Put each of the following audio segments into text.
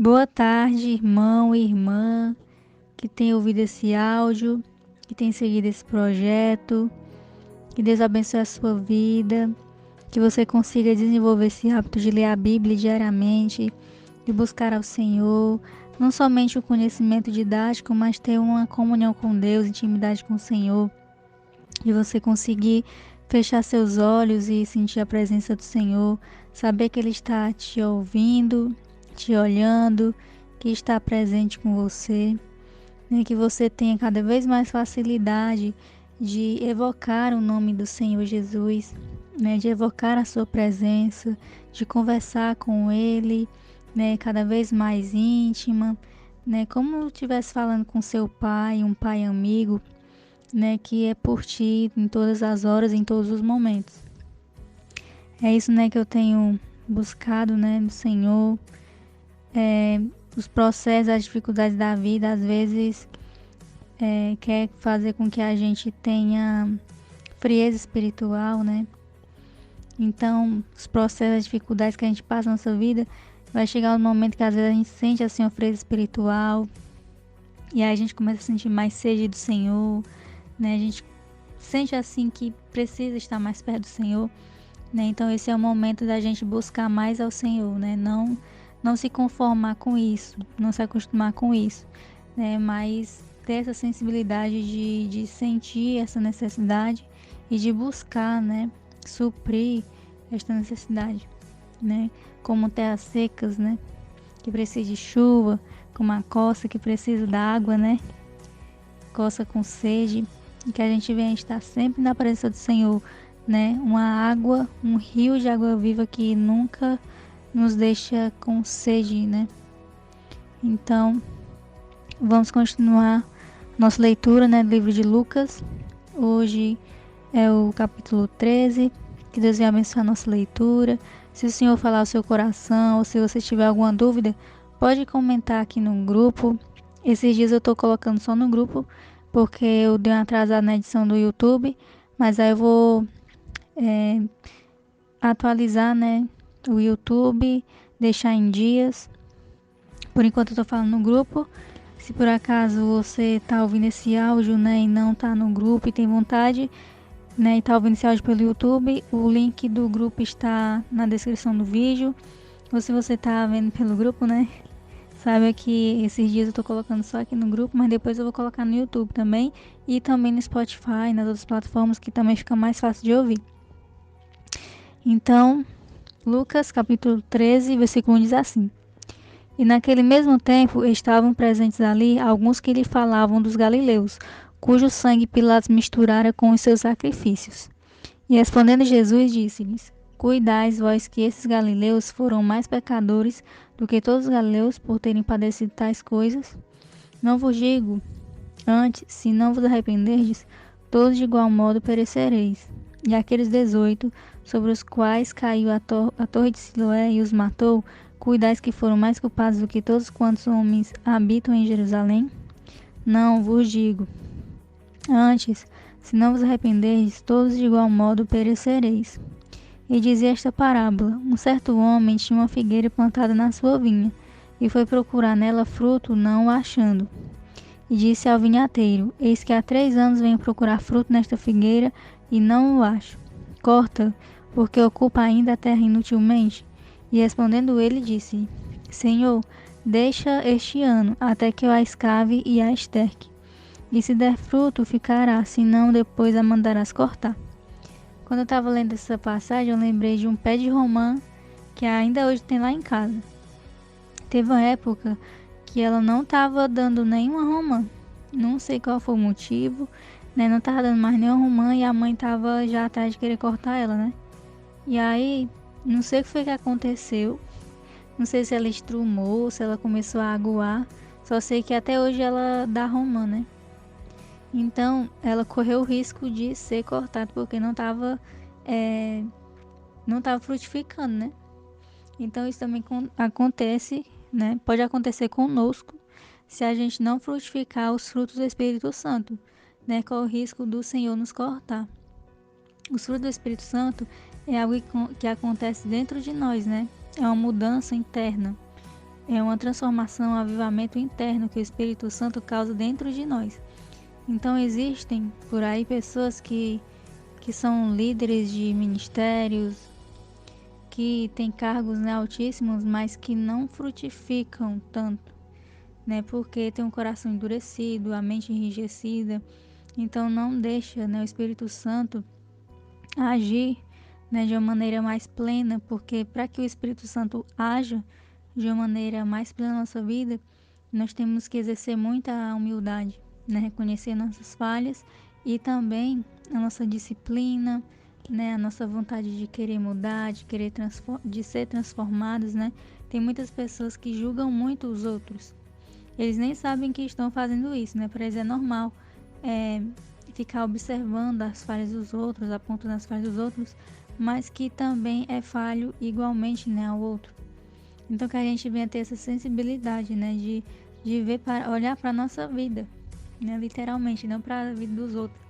Boa tarde, irmão e irmã que tem ouvido esse áudio, que tem seguido esse projeto. Que Deus abençoe a sua vida, que você consiga desenvolver esse hábito de ler a Bíblia diariamente, de buscar ao Senhor, não somente o conhecimento didático, mas ter uma comunhão com Deus, intimidade com o Senhor, de você conseguir fechar seus olhos e sentir a presença do Senhor, saber que Ele está te ouvindo, te olhando, que está presente com você, né? Que você tenha cada vez mais facilidade de evocar o nome do Senhor Jesus, né? De evocar a sua presença, de conversar com Ele, né? Cada vez mais íntima, né? Como estivesse falando com seu pai, um pai amigo, né, que é por ti em todas as horas, em todos os momentos. É isso, né, que eu tenho buscado, né, no Senhor. Os processos, as dificuldades da vida, às vezes, quer fazer com que a gente tenha frieza espiritual, né? Então, os processos, as dificuldades que a gente passa na nossa vida, vai chegar um momento que às vezes a gente sente assim uma frieza espiritual, e aí a gente começa a sentir mais sede do Senhor, né? A gente sente assim que precisa estar mais perto do Senhor, né? Então esse é o momento da gente buscar mais ao Senhor, né? Não se conformar com isso, não se acostumar com isso, né? Mas ter essa sensibilidade de sentir essa necessidade e de buscar, né? Suprir esta necessidade, né? Como terras secas, né? Que precisa de chuva, como a costa que precisa da água, né? Coça com sede, e que a gente venha estar sempre na presença do Senhor, né? Uma água, um rio de água viva que nunca nos deixa com sede, né? Então, vamos continuar nossa leitura, né, do livro de Lucas. Hoje é o capítulo 13. Que Deus venha abençoar a nossa leitura. Se o Senhor falar ao seu coração, ou se você tiver alguma dúvida, pode comentar aqui no grupo. Esses dias eu tô colocando só no grupo, porque eu dei uma atrasada na edição do YouTube, mas aí eu vou atualizar, né, o YouTube, deixar em dias. Por enquanto eu tô falando no grupo. Se por acaso você tá ouvindo esse áudio, né, e não tá no grupo e tem vontade, né, e tá ouvindo esse áudio pelo YouTube, o link do grupo está na descrição do vídeo. Ou se você tá vendo pelo grupo, né, saiba que esses dias eu tô colocando só aqui no grupo, mas depois eu vou colocar no YouTube também e também no Spotify, nas outras plataformas que também fica mais fácil de ouvir. Então, Lucas capítulo 13, versículo 1 diz assim: E naquele mesmo tempo estavam presentes ali alguns que lhe falavam dos galileus, cujo sangue Pilatos misturara com os seus sacrifícios. E respondendo Jesus, disse-lhes: Cuidais vós que esses galileus foram mais pecadores do que todos os galileus por terem padecido tais coisas? Não vos digo, antes, se não vos arrependerdes, todos de igual modo perecereis. E aqueles 18, sobre os quais caiu a torre de Siloé e os matou, cuidais que foram mais culpados do que todos quantos homens habitam em Jerusalém? Não vos digo. Antes, se não vos arrependerdes, todos de igual modo perecereis. E dizia esta parábola: Um certo homem tinha uma figueira plantada na sua vinha, e foi procurar nela fruto, não o achando. E disse ao vinhateiro: Eis que há 3 anos venho procurar fruto nesta figueira, e não o acho. Corta, porque ocupa ainda a terra inutilmente. E respondendo ele, disse: Senhor, deixa este ano, até que eu a escave e a esterque. E se der fruto, ficará, senão depois a mandarás cortar. Quando eu estava lendo essa passagem, eu lembrei de um pé de romã que ainda hoje tem lá em casa. Teve uma época que ela não estava dando nenhuma romã. Não sei qual foi o motivo, né? Não estava dando mais nenhuma romã e a mãe estava já atrás de querer cortar ela, né? E aí, não sei o que foi que aconteceu. Não sei se ela estrumou, se ela começou a aguar. Só sei que até hoje ela dá romã, né? Então, ela correu o risco de ser cortada porque não estava frutificando, né? Então, isso também acontece, né? Pode acontecer conosco se a gente não frutificar os frutos do Espírito Santo, né? Com o risco do Senhor nos cortar. Os frutos do Espírito Santo é algo que acontece dentro de nós, né? É uma mudança interna. é uma transformação, um avivamento interno que o Espírito Santo causa dentro de nós. Então existem por aí pessoas que são líderes de ministérios, que têm cargos, né, altíssimos, mas que não frutificam tanto, né, porque tem um coração endurecido, a mente enrijecida. Então não deixa, né, o Espírito Santo agir, né, de uma maneira mais plena, porque para que o Espírito Santo haja de uma maneira mais plena na nossa vida, nós temos que exercer muita humildade, né, reconhecer nossas falhas e também a nossa disciplina, né, a nossa vontade de querer mudar, de ser transformados, né? Tem muitas pessoas que julgam muito os outros. Eles nem sabem que estão fazendo isso, né? Para eles é normal ficar observando as falhas dos outros, apontando as falhas dos outros, mas que também é falho igualmente, né, ao outro. Então que a gente venha ter essa sensibilidade, né, de ver olhar para a nossa vida, né, literalmente, não para a vida dos outros,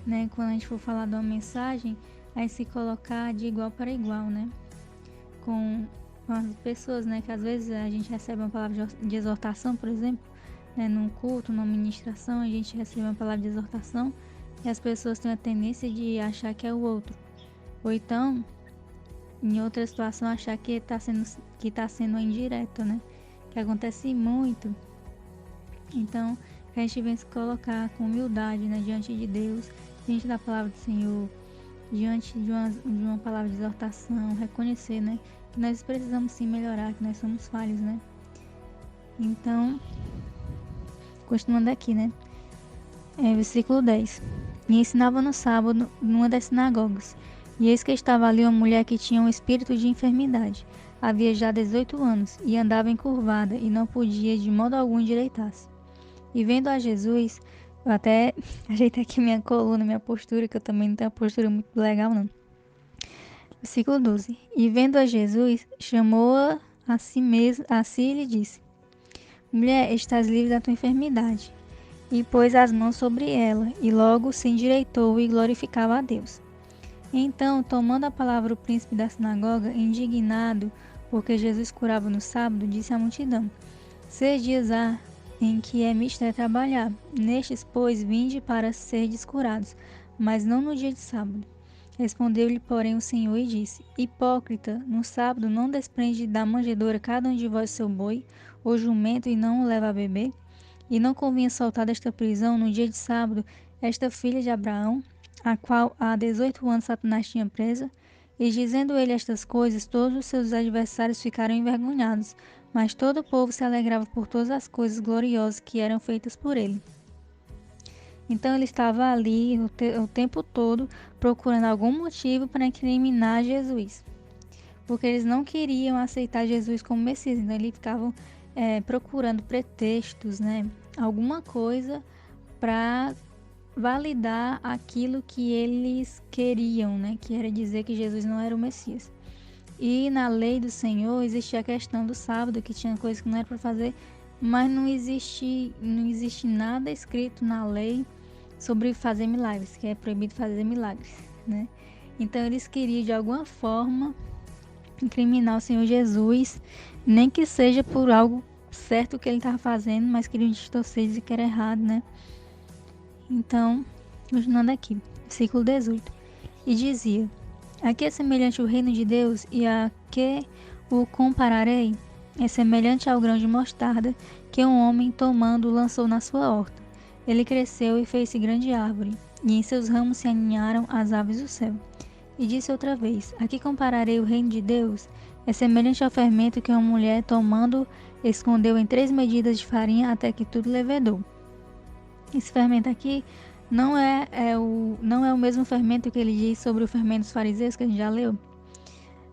né? Quando a gente for falar de uma mensagem, aí se colocar de igual para igual, né, com as pessoas, né, que às vezes a gente recebe uma palavra de exortação, por exemplo, né, num culto, numa ministração, a gente recebe uma palavra de exortação e as pessoas têm a tendência de achar que é o outro, ou então em outra situação achar que está sendo indireta, né, que acontece muito. Então a gente vem se colocar com humildade, né, diante de Deus, diante da palavra do Senhor, diante de uma palavra de exortação, reconhecer, né, que nós precisamos sim melhorar, que nós somos falhos, né. Então, continuando aqui, né, versículo 10. E ensinava no sábado numa das sinagogas. E eis que estava ali uma mulher que tinha um espírito de enfermidade. Havia já 18 anos, e andava encurvada, e não podia de modo algum endireitar-se. E vendo a Jesus, eu até ajeitei aqui minha coluna, minha postura, que eu também não tenho uma postura muito legal, não. Versículo 12. E vendo a Jesus, chamou-a a si e lhe disse: Mulher, estás livre da tua enfermidade. E pôs as mãos sobre ela, e logo se endireitou e glorificava a Deus. Então, tomando a palavra o príncipe da sinagoga, indignado, porque Jesus curava no sábado, disse à multidão: 6 dias há em que é mister trabalhar. Nestes, pois, vinde para serdes curados, mas não no dia de sábado. Respondeu-lhe, porém, o Senhor e disse: Hipócrita, no sábado não desprende da manjedoura cada um de vós seu boi, ou jumento, e não o leva a beber? E não convinha soltar desta prisão no dia de sábado esta filha de Abraão, a qual há 18 anos Satanás tinha presa? E dizendo ele estas coisas, todos os seus adversários ficaram envergonhados, mas todo o povo se alegrava por todas as coisas gloriosas que eram feitas por ele. Então ele estava ali o tempo todo procurando algum motivo para incriminar Jesus, porque eles não queriam aceitar Jesus como Messias, então eles ficavam procurando pretextos, né? Alguma coisa para validar aquilo que eles queriam, né? Que era dizer que Jesus não era o Messias. E na lei do Senhor existia a questão do sábado, que tinha coisas que não era para fazer, mas não existe nada escrito na lei sobre fazer milagres, que é proibido fazer milagres, né? Então eles queriam de alguma forma incriminar o Senhor Jesus, nem que seja por algo certo que ele estava fazendo, mas queriam distorcer e dizer que era errado, né? Então, continuando aqui, versículo 18. E dizia: A que é semelhante o reino de Deus e a que o compararei? É semelhante ao grão de mostarda que um homem tomando lançou na sua horta. Ele cresceu e fez-se grande árvore, e em seus ramos se aninharam as aves do céu. E disse outra vez: A que compararei o reino de Deus? É semelhante ao fermento que uma mulher, tomando, escondeu em 3 medidas de farinha até que tudo levedou. Esse fermento aqui não é o mesmo fermento que ele diz sobre o fermento dos fariseus, que a gente já leu,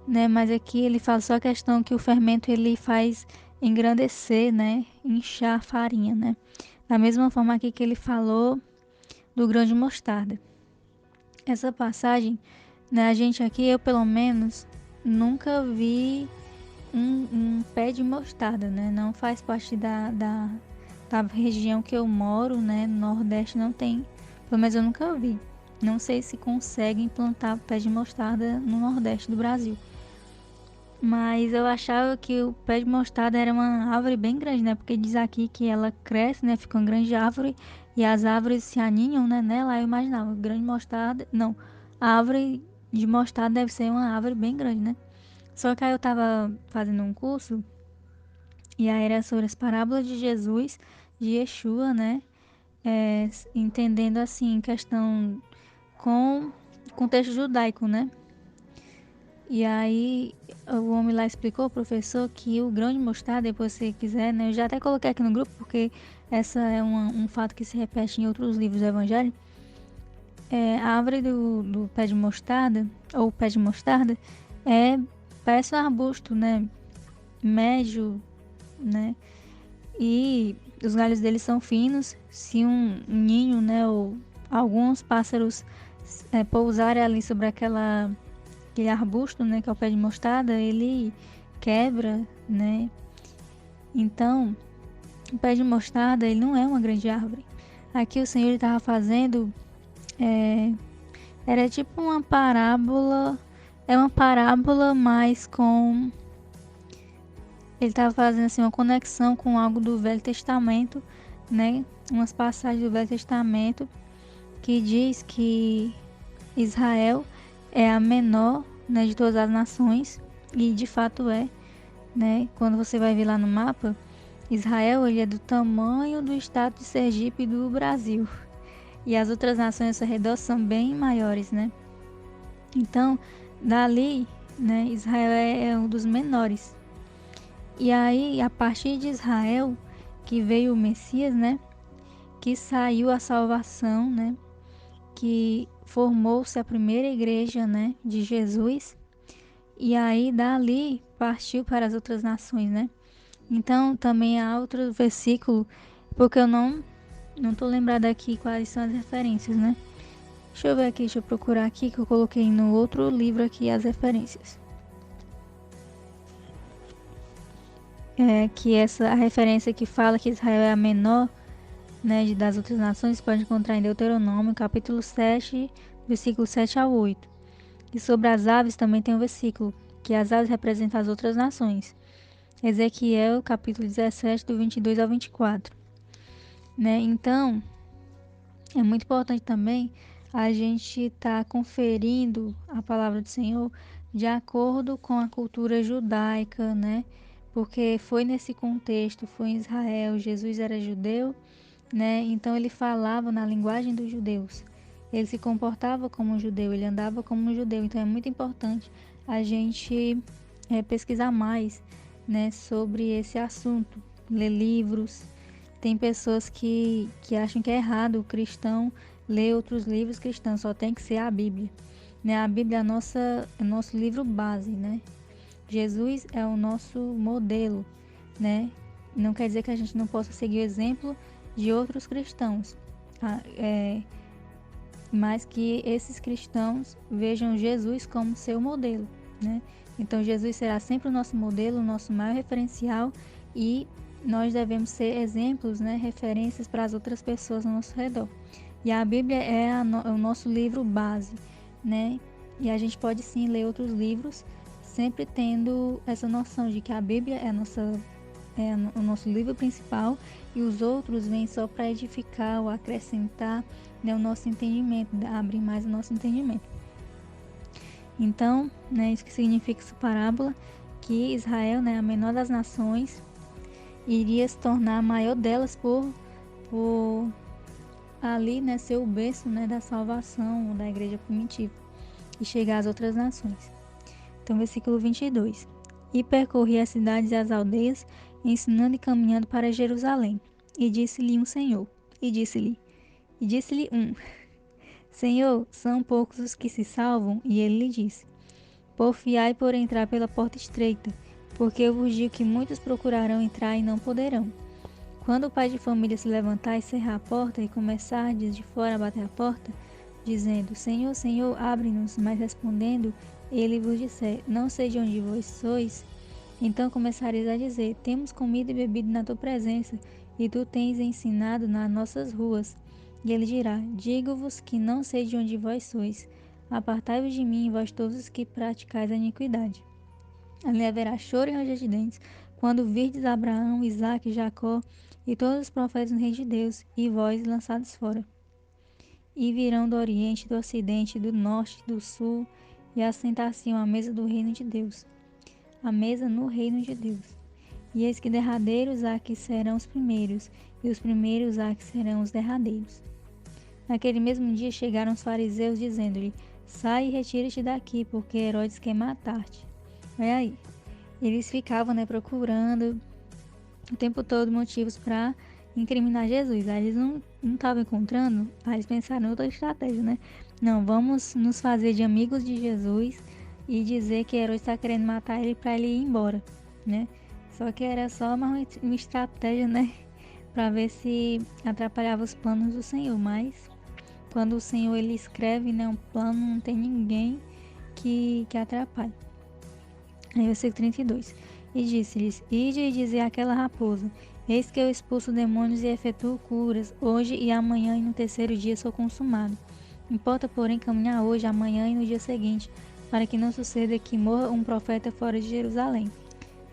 né? Mas aqui ele fala só a questão que o fermento ele faz engrandecer, né? Inchar a farinha, né? Da mesma forma aqui que ele falou do grão de mostarda. Essa passagem, né, a gente aqui, eu pelo menos, nunca vi um pé de mostarda, né? Não faz parte da região que eu moro, né? No Nordeste não tem, pelo menos eu nunca vi. Não sei se conseguem plantar pé de mostarda no Nordeste do Brasil. Mas eu achava que o pé de mostarda era uma árvore bem grande, né? Porque diz aqui que ela cresce, né? Fica uma grande árvore e as árvores se aninham, né? Nela eu imaginava, grande mostarda. Não, a árvore de mostarda deve ser uma árvore bem grande, né? Só que aí eu tava fazendo um curso e aí era sobre as parábolas de Jesus, de Yeshua, né? Entendendo assim, questão com contexto judaico, né? E aí o homem lá explicou, o professor, que o grão de mostarda, depois se você quiser, né? Eu já até coloquei aqui no grupo, porque essa é um fato que se repete em outros livros do Evangelho. A árvore do pé de mostarda, ou pé de mostarda, parece um arbusto, né? Médio, né? E os galhos dele são finos. Se um ninho, né? Ou alguns pássaros pousarem ali sobre aquele arbusto, né, que é o pé de mostarda, ele quebra, né? Então, o pé de mostarda, ele não é uma grande árvore. Aqui o Senhor estava fazendo, era tipo uma parábola, é uma parábola, mas com ele estava fazendo assim uma conexão com algo do Velho Testamento, né? Umas passagens do Velho Testamento que diz que Israel é a menor, né, de todas as nações, e de fato é, né? Quando você vai ver lá no mapa, Israel ele é do tamanho do estado de Sergipe do Brasil. E as outras nações ao redor são bem maiores, né? Então, dali, né, Israel é um dos menores. E aí, a partir de Israel, que veio o Messias, né? Que saiu a salvação, né? Que formou-se a primeira igreja, né, de Jesus. E aí dali partiu para as outras nações, né? Então também há outro versículo, porque eu não tô lembrada aqui quais são as referências, né? Deixa eu ver aqui, deixa eu procurar aqui que eu coloquei no outro livro aqui as referências. Que a referência que fala que Israel é a menor, né, das outras nações, pode encontrar em Deuteronômio, capítulo 7, versículo 7 a 8. E sobre as aves também tem um versículo, que as aves representam as outras nações. Ezequiel, capítulo 17, do 22 ao 24. Né? Então, é muito importante também a gente estar conferindo a palavra do Senhor de acordo com a cultura judaica, né? Porque foi nesse contexto, foi em Israel, Jesus era judeu, né? Então ele falava na linguagem dos judeus. Ele se comportava como um judeu, ele andava como um judeu. Então é muito importante a gente pesquisar mais, né, sobre esse assunto, ler livros. Tem pessoas que acham que é errado o cristão ler outros livros cristãos, só tem que ser a Bíblia. Né? A Bíblia é o nosso livro base, né? Jesus é o nosso modelo, né? Não quer dizer que a gente não possa seguir o exemplo de outros cristãos, mas que esses cristãos vejam Jesus como seu modelo, né? Então Jesus será sempre o nosso modelo, o nosso maior referencial, e nós devemos ser exemplos, né, referências para as outras pessoas ao nosso redor. E a Bíblia é o nosso livro base, né? E a gente pode sim ler outros livros, sempre tendo essa noção de que a Bíblia é o nosso livro principal, e os outros vêm só para edificar ou acrescentar, né, o nosso entendimento, abrir mais o nosso entendimento. Então, né, isso que significa essa parábola, que Israel, né, a menor das nações, iria se tornar a maior delas por ali, né, ser o berço, né, da salvação da igreja primitiva e chegar às outras nações. Então, versículo 22. E percorria as cidades e as aldeias, ensinando e caminhando para Jerusalém. E disse-lhe Senhor, são poucos os que se salvam? E ele lhe disse, porfiai por entrar pela porta estreita, porque eu vos digo que muitos procurarão entrar e não poderão. Quando o pai de família se levantar e cerrar a porta e começar de fora a bater a porta, dizendo, Senhor, Senhor, abre-nos, mas respondendo, ele vos disser, não sei de onde vós sois, então começareis a dizer, temos comido e bebido na tua presença, e tu tens ensinado nas nossas ruas. E ele dirá, digo-vos que não sei de onde vós sois, apartai-vos de mim, vós todos os que praticais a iniquidade. Ali haverá choro e ranger de dentes, quando virdes Abraão, Isaque, Jacó e todos os profetas no reino de Deus, e vós lançados fora. E virão do oriente, do ocidente, do norte, do sul, e assentar-se à mesa do reino de Deus. A mesa no reino de Deus. E eis que derradeiros há que serão os primeiros, e os primeiros há que serão os derradeiros. Naquele mesmo dia chegaram os fariseus, dizendo-lhe: Sai e retira-te daqui, porque Herodes quer matar-te. Olha aí. Eles ficavam, procurando o tempo todo motivos para incriminar Jesus. Aí eles não estavam encontrando, aí eles pensaram em outra estratégia, né? Não, vamos nos fazer de amigos de Jesus e dizer que Herodes está querendo matar ele para ele ir embora, né? Só que era só uma estratégia, né? Para ver se atrapalhava os planos do Senhor. Mas quando o Senhor ele escreve, né, um plano, não tem ninguém que atrapalhe. Aí versículo 32. E disse-lhes: Ide e dizei àquela raposa: Eis que eu expulso demônios e efetuo curas, hoje e amanhã, e no terceiro dia sou consumado. Importa, porém, caminhar hoje, amanhã e no dia seguinte, para que não suceda que morra um profeta fora de Jerusalém.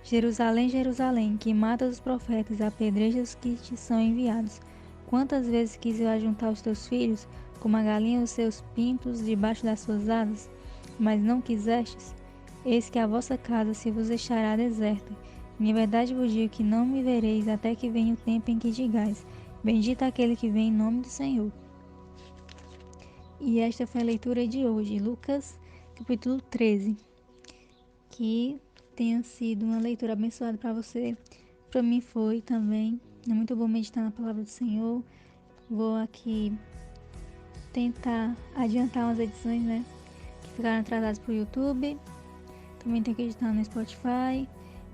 Jerusalém, Jerusalém, que mata os profetas e apedreja os que te são enviados. Quantas vezes quis eu ajuntar os teus filhos, como a galinha os seus pintos debaixo das suas asas, mas não quisestes? Eis que a vossa casa se vos deixará deserta. Em verdade vos digo que não me vereis até que venha o tempo em que digais: Bendito aquele que vem em nome do Senhor. E esta foi a leitura de hoje, Lucas, capítulo 13. Que tenha sido uma leitura abençoada para você. Para mim foi também. É muito bom meditar na palavra do Senhor. Vou aqui tentar adiantar umas edições, que ficaram atrasadas para o YouTube. Também tenho que editar no Spotify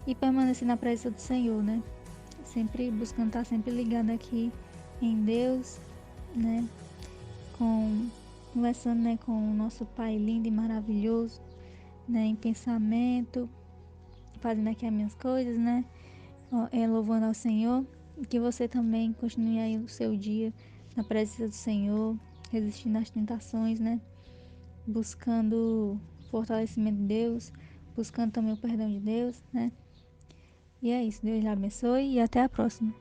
e permanecer na presença do Senhor, Sempre buscando estar sempre ligado aqui em Deus, Conversando, com o nosso Pai lindo e maravilhoso, em pensamento, fazendo aqui as minhas coisas, louvando ao Senhor. E que você também continue aí o seu dia na presença do Senhor, resistindo às tentações, Buscando fortalecimento de Deus, buscando também o perdão de Deus, E é isso. Deus lhe abençoe e até a próxima.